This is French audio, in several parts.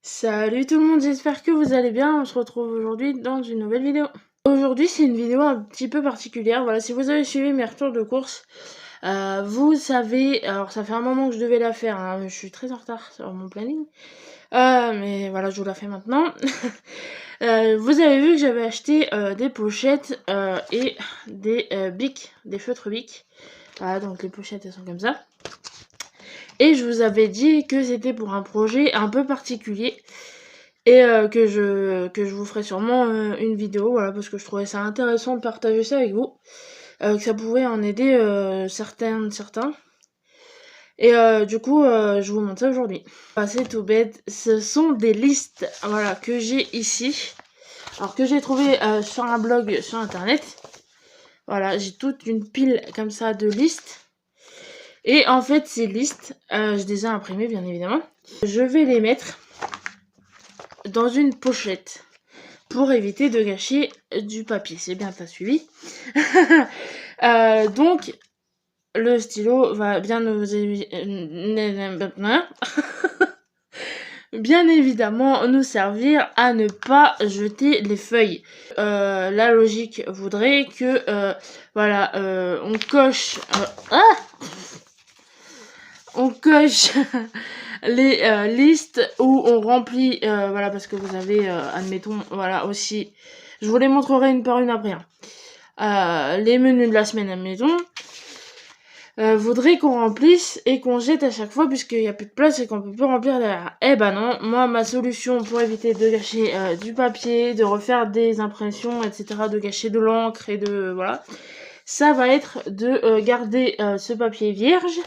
Salut tout le monde, j'espère que vous allez bien. On se retrouve aujourd'hui dans une nouvelle vidéo. Aujourd'hui, c'est une vidéo un petit peu particulière. Voilà, si vous avez suivi mes retours de course, vous savez, alors ça fait un moment que je devais la faire, hein, je suis très en retard sur mon planning. Mais voilà, je vous la fais maintenant. Vous avez vu que j'avais acheté des pochettes et des bics, des feutres bics. Voilà, donc les pochettes elles sont comme ça. Et je vous avais dit que c'était pour un projet un peu particulier. Et que je vous ferai sûrement une vidéo, voilà, parce que je trouvais ça intéressant de partager ça avec vous, que ça pouvait en aider certains. Et du coup, je vous montre ça aujourd'hui. C'est tout bête, ce sont des listes, voilà, que j'ai ici, alors que j'ai trouvé sur un blog sur internet. Voilà, j'ai toute une pile comme ça de listes. Et en fait, ces listes, je les ai imprimées bien évidemment. Je vais les mettre dans une pochette pour éviter de gâcher du papier. C'est bien, t'as suivi. Donc, le stylo va bien bien évidemment nous servir à ne pas jeter les feuilles. La logique voudrait que, voilà, on coche... on coche les listes où on remplit, voilà, parce que vous avez, admettons, voilà, aussi, je vous les montrerai une par une après, hein. Les menus de la semaine, admettons, voudrait qu'on remplisse et qu'on jette à chaque fois puisqu'il n'y a plus de place et qu'on peut plus remplir derrière. Eh ben non, moi ma solution pour éviter de gâcher du papier, de refaire des impressions, etc., de gâcher de l'encre et de, voilà, ça va être de garder ce papier vierge,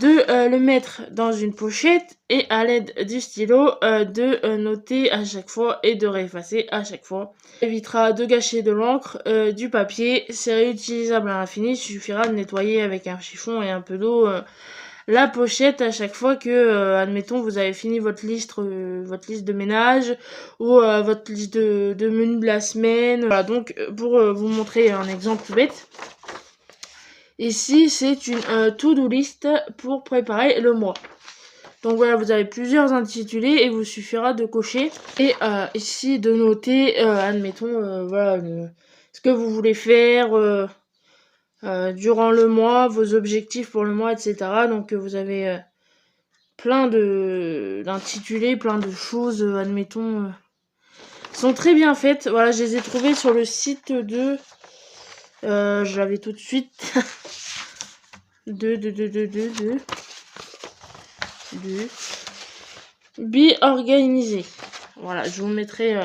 de le mettre dans une pochette et à l'aide du stylo de noter à chaque fois et de réeffacer à chaque fois. Ça évitera de gâcher de l'encre, du papier, c'est réutilisable à l'infini, il suffira de nettoyer avec un chiffon et un peu d'eau la pochette à chaque fois que, admettons, vous avez fini votre liste de ménage ou votre liste de menus de la semaine. Voilà, donc pour vous montrer un exemple tout bête, ici, c'est une to-do list pour préparer le mois. Donc voilà, vous avez plusieurs intitulés et vous suffira de cocher. Et ici, de noter, admettons, voilà, ce que vous voulez faire durant le mois, vos objectifs pour le mois, etc. Donc vous avez plein d'intitulés, plein de choses, admettons, sont très bien faites. Voilà, je les ai trouvées sur le site de... je l'avais tout de suite... de Be Organisé. Voilà, je vous mettrai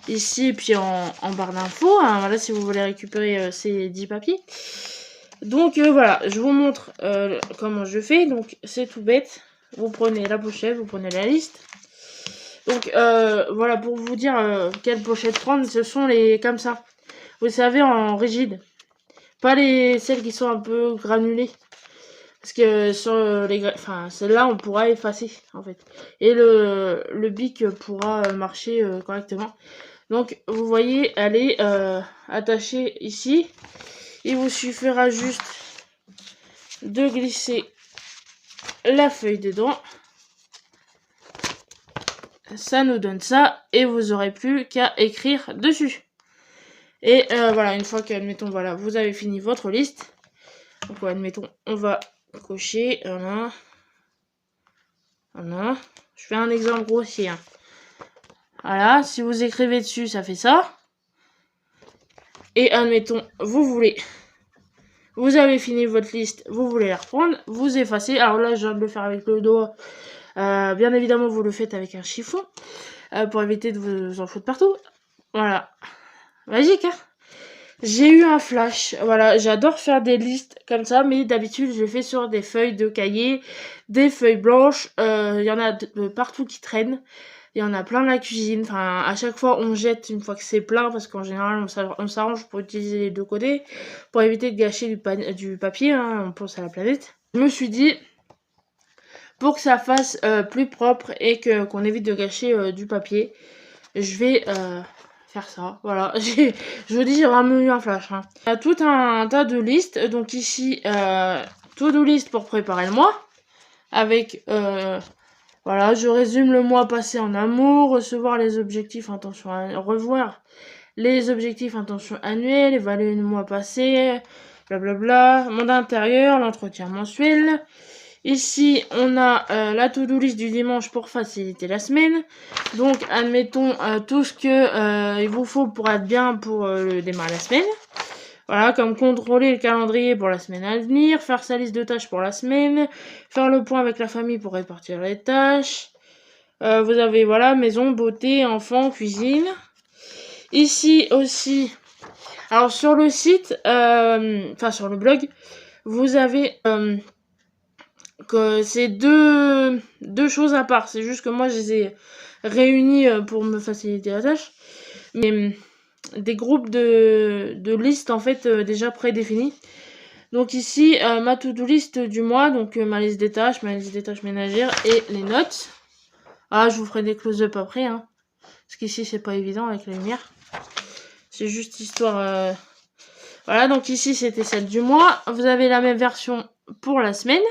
ici et puis en barre d'infos, hein, voilà, si vous voulez récupérer ces 10 papiers. Donc voilà, je vous montre comment je fais. Donc c'est tout bête. Vous prenez la pochette, vous prenez la liste. Donc voilà, pour vous dire quelle pochette prendre, ce sont les comme ça. Vous savez, en rigide. Pas celles qui sont un peu granulées. Parce que sur celle-là, on pourra effacer, en fait. Et le bic pourra marcher correctement. Donc, vous voyez, elle est attachée ici. Il vous suffira juste de glisser la feuille dedans. Ça nous donne ça. Et vous aurez plus qu'à écrire dessus. Et voilà, une fois que, admettons, voilà, vous avez fini votre liste. Donc, admettons, on va cocher, voilà. Je fais un exemple grossier. Hein. Voilà, si vous écrivez dessus, ça fait ça. Et admettons, vous avez fini votre liste, vous voulez la reprendre, vous effacez. Alors là, je viens de le faire avec le doigt. Bien évidemment, vous le faites avec un chiffon pour éviter de vous en foutre partout. Voilà, magique, hein. J'ai eu un flash, voilà, j'adore faire des listes comme ça, mais d'habitude je les fais sur des feuilles de cahier, des feuilles blanches, il y en a partout qui traînent, il y en a plein dans la cuisine, enfin à chaque fois on jette une fois que c'est plein, parce qu'en général on s'arrange pour utiliser les deux côtés, pour éviter de gâcher du papier, hein, on pense à la planète. Je me suis dit, pour que ça fasse plus propre et qu'on évite de gâcher du papier, je vais... faire ça, voilà. Je vous dis, j'ai vraiment eu un flash. Hein. Il y a tout un tas de listes. Donc ici, to-do list pour préparer le mois. Avec Voilà, je résume le mois passé en amour, recevoir les objectifs, intentions, revoir les objectifs, intentions annuelles, évaluer le mois passé, blablabla, mandat intérieur, l'entretien mensuel. Ici, on a la to-do list du dimanche pour faciliter la semaine. Donc, admettons tout ce que il vous faut pour être bien pour le démarrer la semaine. Voilà, comme contrôler le calendrier pour la semaine à venir, faire sa liste de tâches pour la semaine, faire le point avec la famille pour répartir les tâches. Vous avez, voilà, maison, beauté, enfants, cuisine. Ici aussi, alors sur le site, enfin sur le blog, vous avez que c'est deux choses à part. C'est juste que moi, je les ai réunies pour me faciliter la tâche. Mais des groupes de listes, en fait, déjà prédéfinis. Donc ici, ma to-do list du mois, donc ma liste des tâches, ma liste des tâches ménagères et les notes. Ah, je vous ferai des close-up après, hein. Parce qu'ici, c'est pas évident avec la lumière. C'est juste histoire... Voilà, donc ici, c'était celle du mois. Vous avez la même version pour la semaine.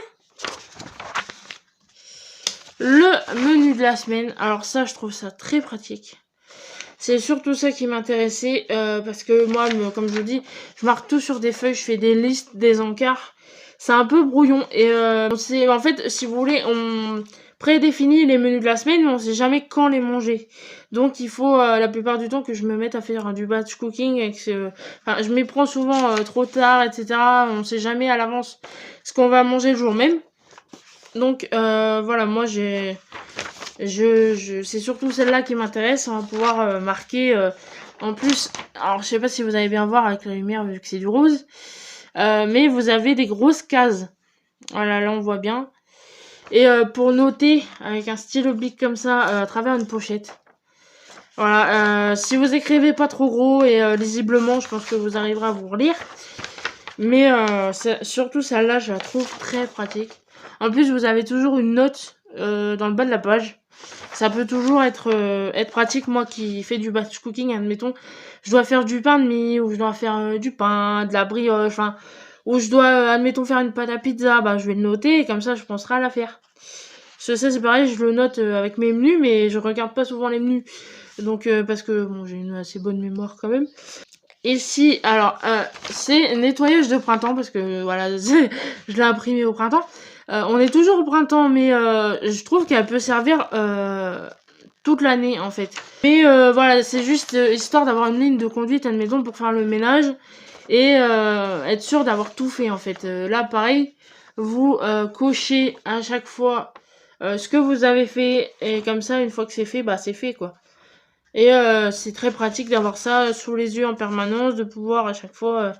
Le menu de la semaine. Alors ça, je trouve ça très pratique. C'est surtout ça qui m'intéressait. Parce que moi, comme je vous dis, je marque tout sur des feuilles. Je fais des listes, des encarts. C'est un peu brouillon. Et c'est en fait, si vous voulez, on prédéfinit les menus de la semaine, mais on sait jamais quand les manger. Donc il faut la plupart du temps que je me mette à faire du batch cooking. Enfin, je m'y prends souvent trop tard, etc. On sait jamais à l'avance ce qu'on va manger le jour même. Donc voilà, moi c'est surtout celle-là qui m'intéresse. On va pouvoir marquer en plus. Alors je sais pas si vous allez bien voir avec la lumière vu que c'est du rose. Mais vous avez des grosses cases. Voilà, là on voit bien. Et pour noter avec un stylo oblique comme ça à travers une pochette. Voilà, si vous écrivez pas trop gros et lisiblement, je pense que vous arriverez à vous relire. Mais surtout celle-là, je la trouve très pratique. En plus, vous avez toujours une note dans le bas de la page. Ça peut toujours être pratique. Moi qui fais du batch cooking, admettons, je dois faire du pain de mie, ou je dois faire du pain, de la brioche, enfin, ou je dois, admettons, faire une pâte à pizza, bah je vais le noter et comme ça je penserai à la faire. Ça c'est pareil, je le note avec mes menus, mais je regarde pas souvent les menus. Donc parce que bon, j'ai une assez bonne mémoire quand même. Ici, alors, c'est nettoyage de printemps, parce que, voilà, je l'ai imprimé au printemps. On est toujours au printemps, mais je trouve qu'elle peut servir toute l'année, en fait. Mais voilà, c'est juste histoire d'avoir une ligne de conduite, admettons, pour faire le ménage, et être sûr d'avoir tout fait, en fait. Là, pareil, vous cochez à chaque fois ce que vous avez fait, et comme ça, une fois que c'est fait, bah c'est fait, quoi. Et c'est très pratique d'avoir ça sous les yeux en permanence, de pouvoir à chaque fois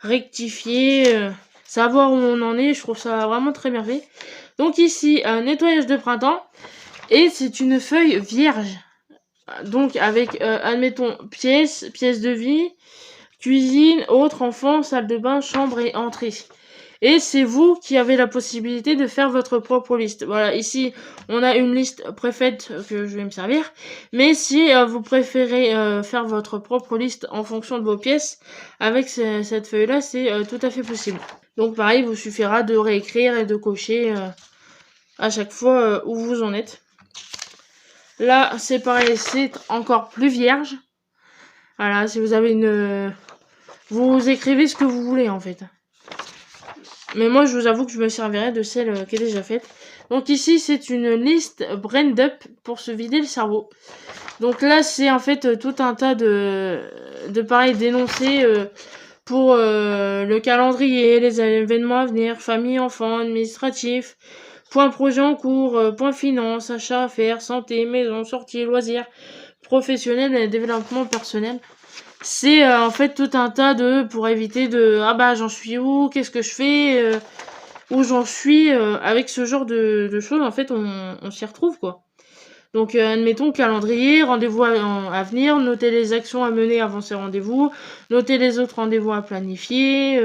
rectifier, savoir où on en est. Je trouve ça vraiment très bien fait. Donc ici, un nettoyage de printemps. Et c'est une feuille vierge. Donc avec, admettons, pièces de vie, cuisine, autres, enfants, salle de bain, chambre et entrée. Et c'est vous qui avez la possibilité de faire votre propre liste. Voilà, ici, on a une liste préfaite que je vais me servir. Mais si vous préférez faire votre propre liste en fonction de vos pièces, avec cette feuille-là, c'est tout à fait possible. Donc pareil, il vous suffira de réécrire et de cocher à chaque fois où vous en êtes. Là, c'est pareil, c'est encore plus vierge. Voilà, si vous avez une... vous écrivez ce que vous voulez, en fait. Mais moi, je vous avoue que je me servirai de celle qui est déjà faite. Donc ici, c'est une liste brain up pour se vider le cerveau. Donc là, c'est en fait tout un tas de pareil d'énoncés pour le calendrier, les événements à venir, famille, enfants, administratif, point projet en cours, point finance, achat, affaires, santé, maison, sortie, loisirs, professionnel et développement personnel. C'est en fait tout un tas de pour éviter de ah bah j'en suis où, qu'est-ce que je fais, où j'en suis avec ce genre de choses. En fait on s'y retrouve quoi. Donc admettons calendrier, rendez-vous à venir, noter les actions à mener avant ces rendez-vous, noter les autres rendez-vous à planifier.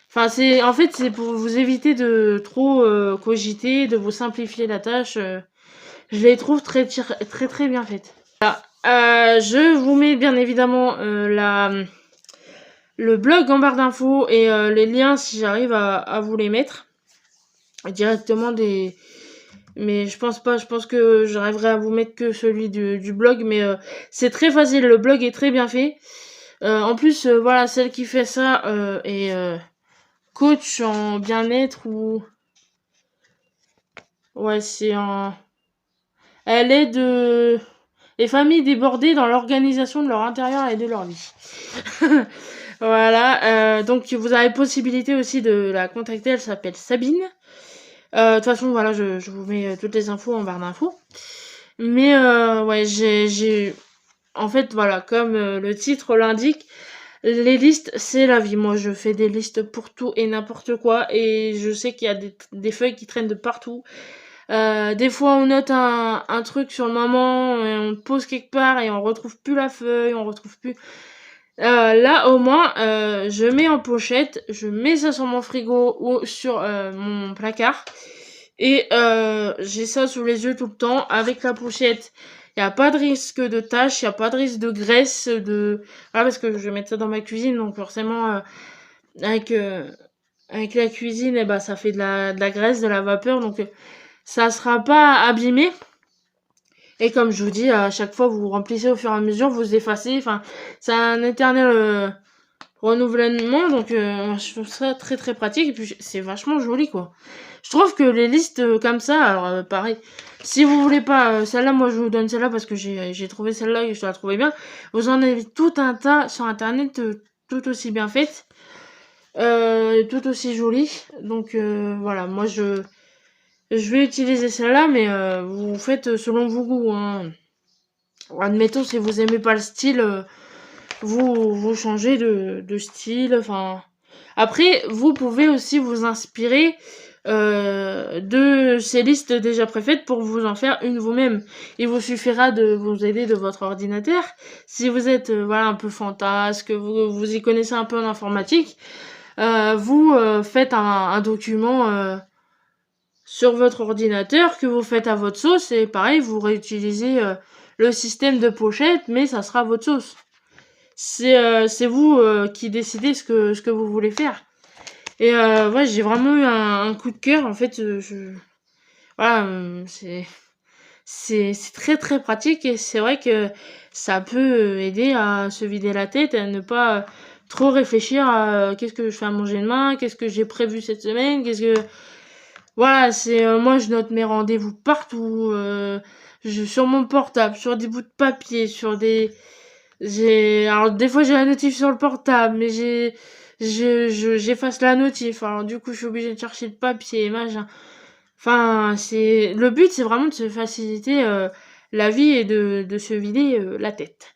Enfin c'est en fait c'est pour vous éviter de trop cogiter, de vous simplifier la tâche. Je les trouve très très bien faites. Voilà. Je vous mets bien évidemment le blog en barre d'infos et les liens si j'arrive à vous les mettre directement des Mais je pense pas, je pense que j'arriverai à vous mettre que celui du blog, mais c'est très facile, le blog est très bien fait. En plus, voilà, celle qui fait ça est coach en bien-être ou... Ouais, c'est un... Elle aide les familles débordées dans l'organisation de leur intérieur et de leur vie. Voilà, donc vous avez possibilité aussi de la contacter, elle s'appelle Sabine. De toute façon, voilà, je vous mets toutes les infos en barre d'infos. Mais ouais, j'ai... En fait, voilà, comme le titre l'indique, les listes, c'est la vie. Moi, je fais des listes pour tout et n'importe quoi. Et je sais qu'il y a des feuilles qui traînent de partout. Des fois, on note un truc sur le moment, et on le pose quelque part et on retrouve plus la feuille, on retrouve plus... Là, au moins, je mets en pochette, je mets ça sur mon frigo ou sur mon placard. Et j'ai ça sous les yeux tout le temps. Avec la pochette, il n'y a pas de risque de tache, il n'y a pas de risque de graisse, de... Voilà, parce que je vais mettre ça dans ma cuisine, donc forcément, avec, avec la cuisine, eh ben, ça fait de la graisse, de la vapeur, donc ça sera pas abîmé. Et comme je vous dis, à chaque fois, vous remplissez au fur et à mesure, vous effacez. Enfin, c'est un éternel renouvellement, donc je trouve ça très très pratique. Et puis c'est vachement joli, quoi. Je trouve que les listes comme ça, alors pareil, si vous voulez pas celle-là, moi je vous donne celle-là parce que j'ai trouvé celle-là et je la trouvais bien. Vous en avez tout un tas sur internet, tout aussi bien faites, tout aussi jolies. Donc voilà, moi je vais utiliser celle-là, mais vous faites selon vos goûts. Hein. Admettons, si vous aimez pas le style, vous changez de style. Enfin, après, vous pouvez aussi vous inspirer de ces listes déjà préfaites pour vous en faire une vous-même. Il vous suffira de vous aider de votre ordinateur. Si vous êtes voilà un peu fantasque, vous y connaissez un peu en informatique, vous faites un document sur votre ordinateur que vous faites à votre sauce et pareil, vous réutilisez le système de pochette, mais ça sera votre sauce. C'est vous qui décidez ce que vous voulez faire. Et ouais, j'ai vraiment eu un coup de cœur. En fait, voilà, c'est très très pratique et c'est vrai que ça peut aider à se vider la tête et à ne pas trop réfléchir à qu'est-ce que je fais à manger demain, qu'est-ce que j'ai prévu cette semaine, qu'est-ce que... Voilà, c'est moi je note mes rendez-vous partout, sur mon portable, sur des bouts de papier, sur des... Alors des fois j'ai la notif sur le portable, mais j'efface la notif. Alors du coup je suis obligée de chercher le papier, machin. Enfin, le but c'est vraiment de se faciliter la vie et de se vider la tête.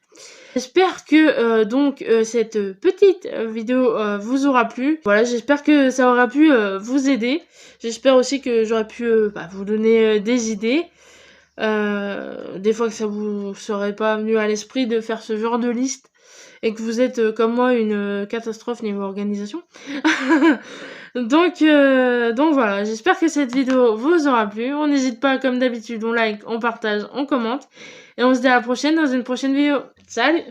J'espère que donc cette petite vidéo vous aura plu. Voilà, j'espère que ça aura pu vous aider. J'espère aussi que j'aurais pu vous donner des idées. Des fois que ça vous serait pas venu à l'esprit de faire ce genre de liste et que vous êtes comme moi une catastrophe niveau organisation. Donc voilà, j'espère que cette vidéo vous aura plu. On n'hésite pas, comme d'habitude, on like, on partage, on commente. Et on se dit à la prochaine dans une prochaine vidéo. Salut!